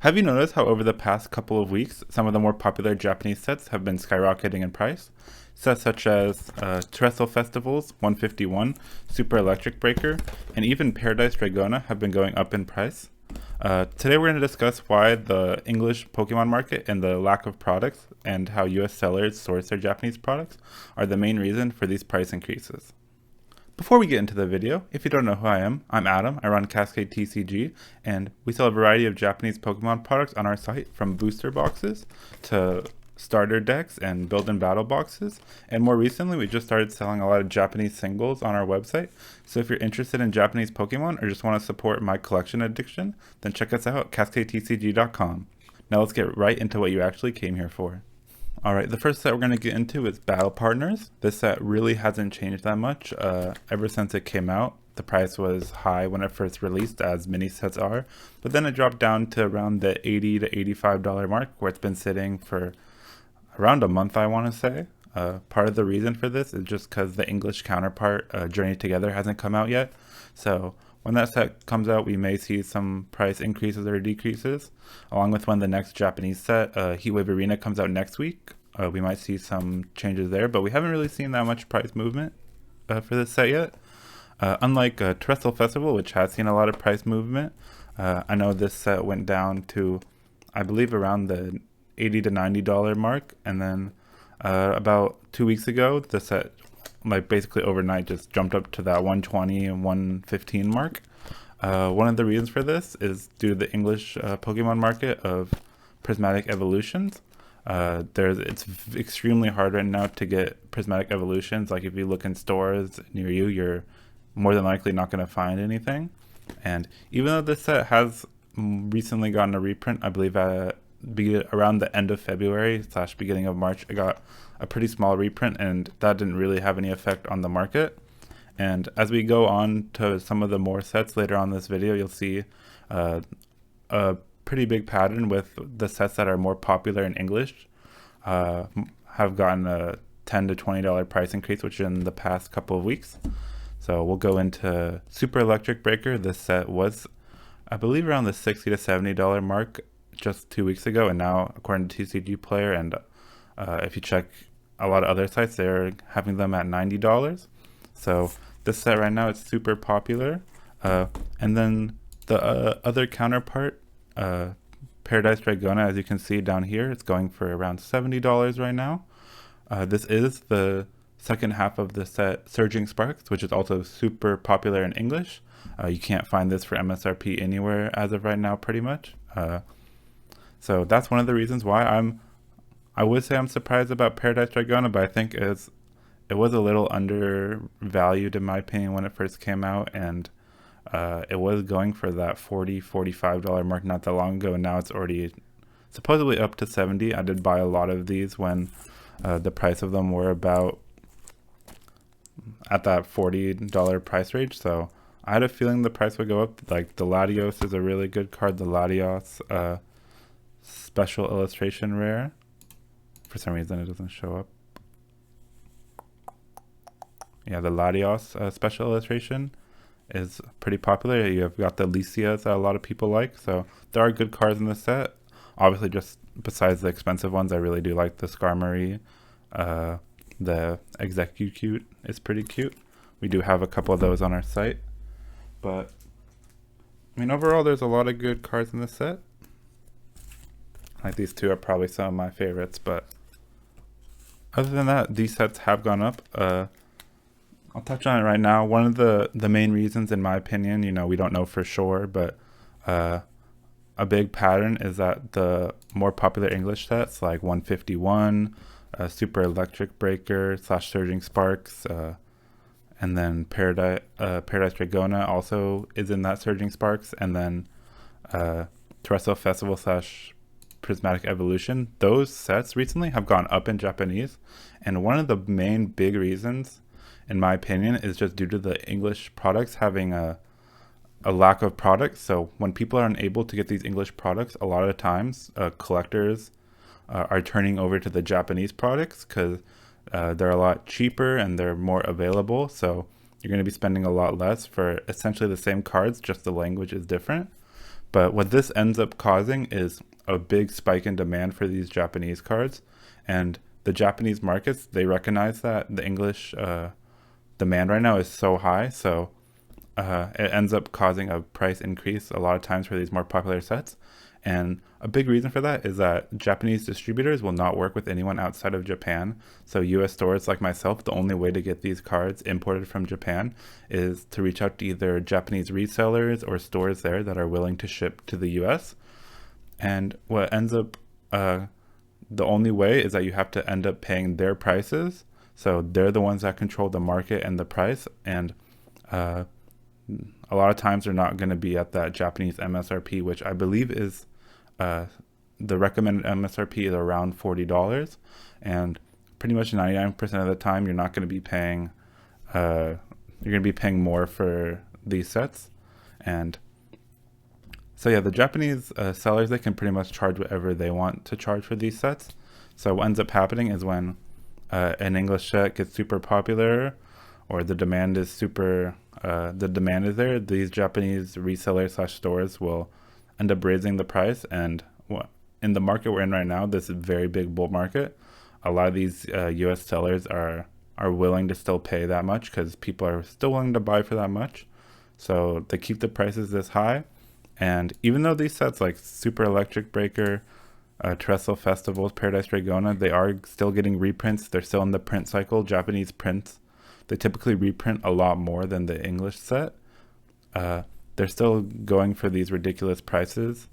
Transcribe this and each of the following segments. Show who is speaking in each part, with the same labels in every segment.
Speaker 1: Have you noticed how over the past couple of weeks, some of the more popular Japanese sets have been skyrocketing in price? Sets such as Terrestrial Festival's 151, Super Electric Breaker, and even Paradise Dragona have been going up in price. Today we're going to discuss why the English Pokemon market and the lack of products and how US sellers source their Japanese products are the main reason for these price increases. Before we get into the video, if you don't know who I am, I'm Adam, I run Cascade TCG, and we sell a variety of Japanese Pokemon products on our site, from booster boxes to starter decks and build and battle boxes, and more recently we just started selling a lot of Japanese singles on our website. So if you're interested in Japanese Pokemon or just want to support my collection addiction, then check us out at cascadetcg.com. Now let's get right into what you actually came here for. Alright, the first set we're going to get into is Battle Partners. This set really hasn't changed that much ever since it came out. The price was high when it first released, as mini sets are, but then it dropped down to around the $80 to $85 mark, where it's been sitting for around a month, I want to say. Part of the reason for this is just because the English counterpart, Journey Together, hasn't come out yet. So when that set comes out, we may see some price increases or decreases, along with when the next Japanese set, Heatwave Arena, comes out next week. We might see some changes there, but we haven't really seen that much price movement for this set yet. Unlike Terrestrial Festival, which has seen a lot of price movement, I know this set went down to, I believe, around the $80 to $90 mark, and then about 2 weeks ago, the set, like basically overnight, just jumped up to that 120 and 115 mark. One of the reasons for this is due to the English Pokemon market of prismatic evolutions. It's extremely hard right now to get prismatic evolutions. Like if you look in stores near you, you're more than likely not going to find anything. And even though this set has recently gotten a reprint, I believe around the end of February / beginning of March, it got a pretty small reprint, and that didn't really have any effect on the market. And as we go on to some of the more sets later on this video, you'll see a pretty big pattern with the sets that are more popular in English have gotten a $10 to $20 price increase, which in the past couple of weeks. So we'll go into Super Electric Breaker. This set was, I believe, around the $60 to $70 mark just 2 weeks ago, and now, according to TCG Player, and if you check a lot of other sites, they're having them at $90. So this set right now is super popular. And then the other counterpart, Paradise Dragona, as you can see down here, it's going for around $70 right now. This is the second half of the set, Surging Sparks, which is also super popular in English. You can't find this for MSRP anywhere as of right now, pretty much. So that's one of the reasons why I would say I'm surprised about Paradise Dragona, but I think it was a little undervalued in my opinion when it first came out, and it was going for that $40 to $45 mark not that long ago, and now it's already supposedly up to $70. I did buy a lot of these when the price of them were about at that $40 price range, so I had a feeling the price would go up. Like the Latios is a really good card, the Latios special illustration rare. For some reason it doesn't show up. Yeah, the Latios special illustration is pretty popular. You've got the Lycias that a lot of people like, so there are good cards in the set. Obviously, just besides the expensive ones, I really do like the Skarmory. The Execute is pretty cute. We do have a couple of those on our site, but I mean, overall, there's a lot of good cards in the set. Like these two are probably some of my favorites, but other than that, these sets have gone up. I'll touch on it right now. One of the main reasons, in my opinion, we don't know for sure, but a big pattern is that the more popular English sets, like 151, Super Electric Breaker / Surging Sparks, and then Paradise Dragona also is in that Surging Sparks, and then Terrestrial Festival / Prismatic Evolution, those sets recently have gone up in Japanese, and one of the main big reasons, in my opinion, is just due to the English products having a lack of products. So when people are unable to get these English products, a lot of times collectors are turning over to the Japanese products because they're a lot cheaper and they're more available. So you're going to be spending a lot less for essentially the same cards, just the language is different. But what this ends up causing is a big spike in demand for these Japanese cards. And the Japanese markets, they recognize that the English demand right now is so high. So it ends up causing a price increase a lot of times for these more popular sets. And a big reason for that is that Japanese distributors will not work with anyone outside of Japan. So US stores like myself, the only way to get these cards imported from Japan is to reach out to either Japanese resellers or stores there that are willing to ship to the US. And what ends up, the only way is that you have to end up paying their prices. So they're the ones that control the market and the price. And a lot of times they're not going to be at that Japanese MSRP, which I believe is the recommended MSRP is around $40, and pretty much 99% of the time you're not going to be paying you're going to be paying more for these sets. And so yeah, the Japanese sellers, they can pretty much charge whatever they want to charge for these sets. So what ends up happening is when an English set gets super popular, or the demand is there, these Japanese resellers slash stores will end up raising the price. And in the market we're in right now, this very big bull market, a lot of these US sellers are willing to still pay that much because people are still willing to buy for that much. So they keep the prices this high. And even though these sets like Super Electric Breaker, Terrestrial Festivals, Paradise Dragona, they are still getting reprints. They're still in the print cycle. Japanese prints, they typically reprint a lot more than the English set. They're still going for these ridiculous prices.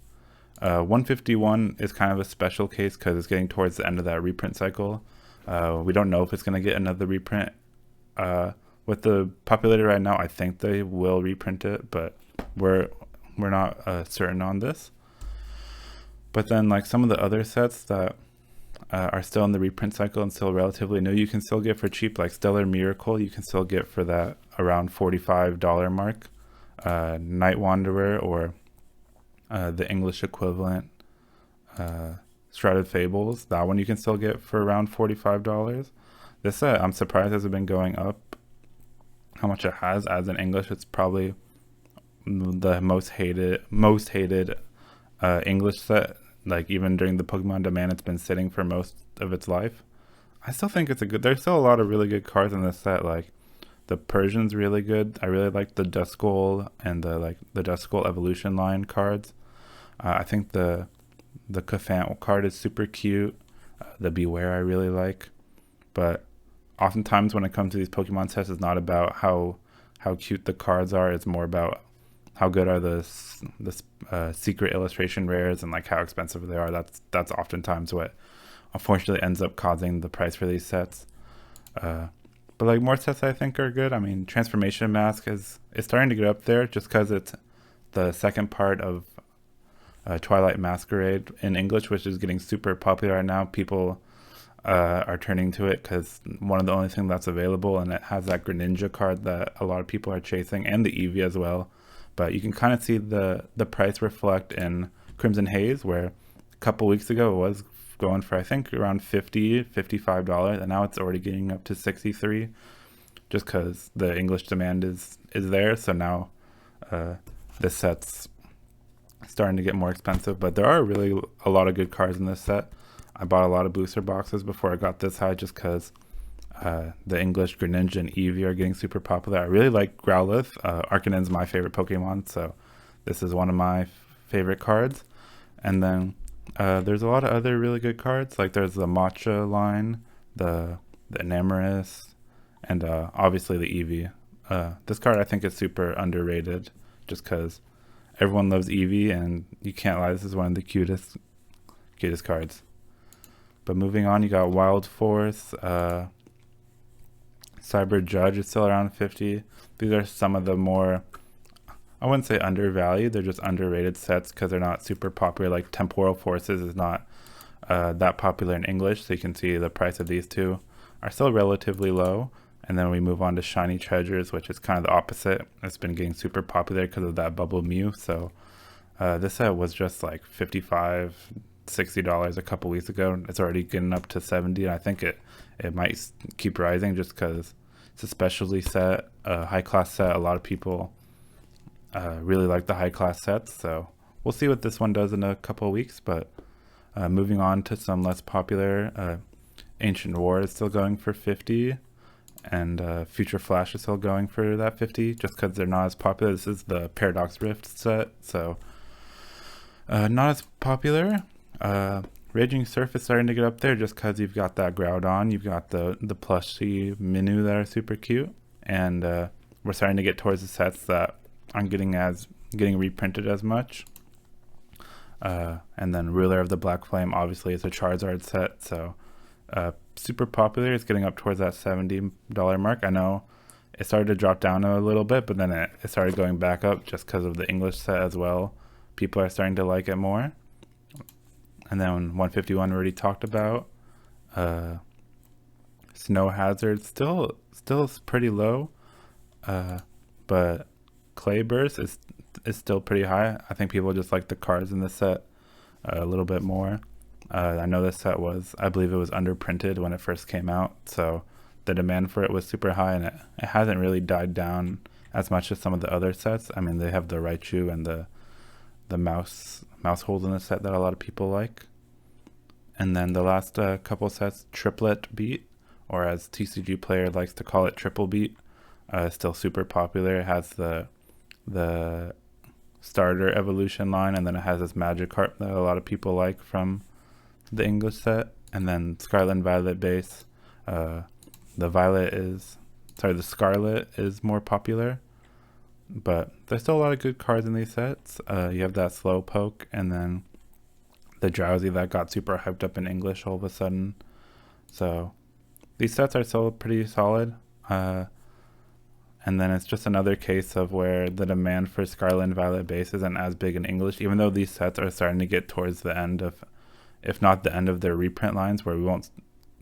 Speaker 1: 151 is kind of a special case because it's getting towards the end of that reprint cycle. We don't know if it's going to get another reprint. With the popularity right now, I think they will reprint it, but we're not certain on this. But then like some of the other sets that are still in the reprint cycle and still relatively new, you can still get for cheap, like Stellar Miracle, you can still get for that around $45 mark. Night Wanderer, or the English equivalent, Shrouded Fables, that one you can still get for around $45. This set, I'm surprised, has been going up how much it has. As in English, it's probably the most hated English set. Like even during the Pokemon demand, it's been sitting for most of its life. I still think it's there's still a lot of really good cards in this set. Like the Persian's really good. I really like the Duskull and the Duskull Evolution line cards. I think the Cafant card is super cute. The Beware I really like. But oftentimes when it comes to these Pokemon sets, it's not about how cute the cards are. It's more about how good are the secret illustration rares and like how expensive they are. That's oftentimes what unfortunately ends up causing the price for these sets. But like more sets I think are good. I mean, Transformation Mask is starting to get up there just because it's the second part of Twilight Masquerade in English, which is getting super popular right now. People are turning to it because one of the only things that's available, and it has that Greninja card that a lot of people are chasing, and the Eevee as well. But you can kind of see the price reflect in Crimson Haze, where a couple weeks ago it was going for I think around $50-$55, and now it's already getting up to $63, just because the English demand is there. So now this set's starting to get more expensive, but there are really a lot of good cards in this set. I bought a lot of booster boxes before I got this high, just because the English Greninja and Eevee are getting super popular. I really like Growlithe. Arcanine is my favorite Pokemon, so this is one of my favorite cards. And then there's a lot of other really good cards, like there's the Matcha line, the Enamorus, and obviously the Eevee. This card I think is super underrated, just because everyone loves Eevee, and you can't lie, this is one of the cutest cards. But moving on, you got Wild Force, Cyber Judge is still around 50. These are some of the more, I wouldn't say undervalued, they're just underrated sets because they're not super popular. Like Temporal Forces is not that popular in English, so you can see the price of these two are still relatively low. And then we move on to Shiny Treasures, which is kind of the opposite. It's been getting super popular because of that Bubble Mew. So this set was just like $55-$60 a couple weeks ago. It's already getting up to 70, and I think it might keep rising just because it's a specialty set, a high class set. A lot of people really like the high class sets, so we'll see what this one does in a couple of weeks. But moving on to some less popular, Ancient War is still going for 50, and Future Flash is still going for that 50, just because they're not as popular. This is the Paradox Rift set, so not as popular. Raging Surf is starting to get up there just because you've got that Groudon, you've got the plushy Minu that are super cute, and we're starting to get towards the sets that aren't getting reprinted as much. And then Ruler of the Black Flame obviously is a Charizard set, so super popular. It's getting up towards that $70 mark. I know it started to drop down a little bit, but then it started going back up just because of the English set as well. People are starting to like it more. And then 151 already talked about. Snow Hazard still pretty low, but Clay Burst is still pretty high. I think people just like the cards in the set a little bit more. I know this set I believe it was underprinted when it first came out, so the demand for it was super high, and it hasn't really died down as much as some of the other sets. I mean, they have the Raichu and the mouse holes in the set that a lot of people like. And then the last couple sets, Triplet Beat, or as TCG Player likes to call it, Triple Beat, is still super popular. It has the starter evolution line, and then it has this Magikarp that a lot of people like from the English set. And then Scarlet and Violet base, the Scarlet is more popular, but there's still a lot of good cards in these sets. You have that Slowpoke, and then the Drowsy that got super hyped up in English all of a sudden. So these sets are still pretty solid. And then it's just another case of where the demand for Scarlet and Violet base isn't as big in English, even though these sets are starting to get towards the end of, if not the end of their reprint lines, where we won't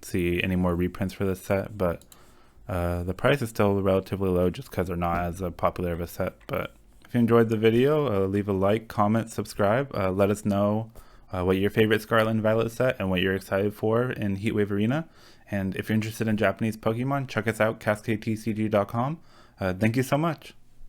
Speaker 1: see any more reprints for this set. But the price is still relatively low just because they're not as popular of a set. But if you enjoyed the video, leave a like, comment, subscribe. Let us know what your favorite Scarlet and Violet set and what you're excited for in Heatwave Arena. And if you're interested in Japanese Pokemon, check us out, CascadeTCG.com. Thank you so much.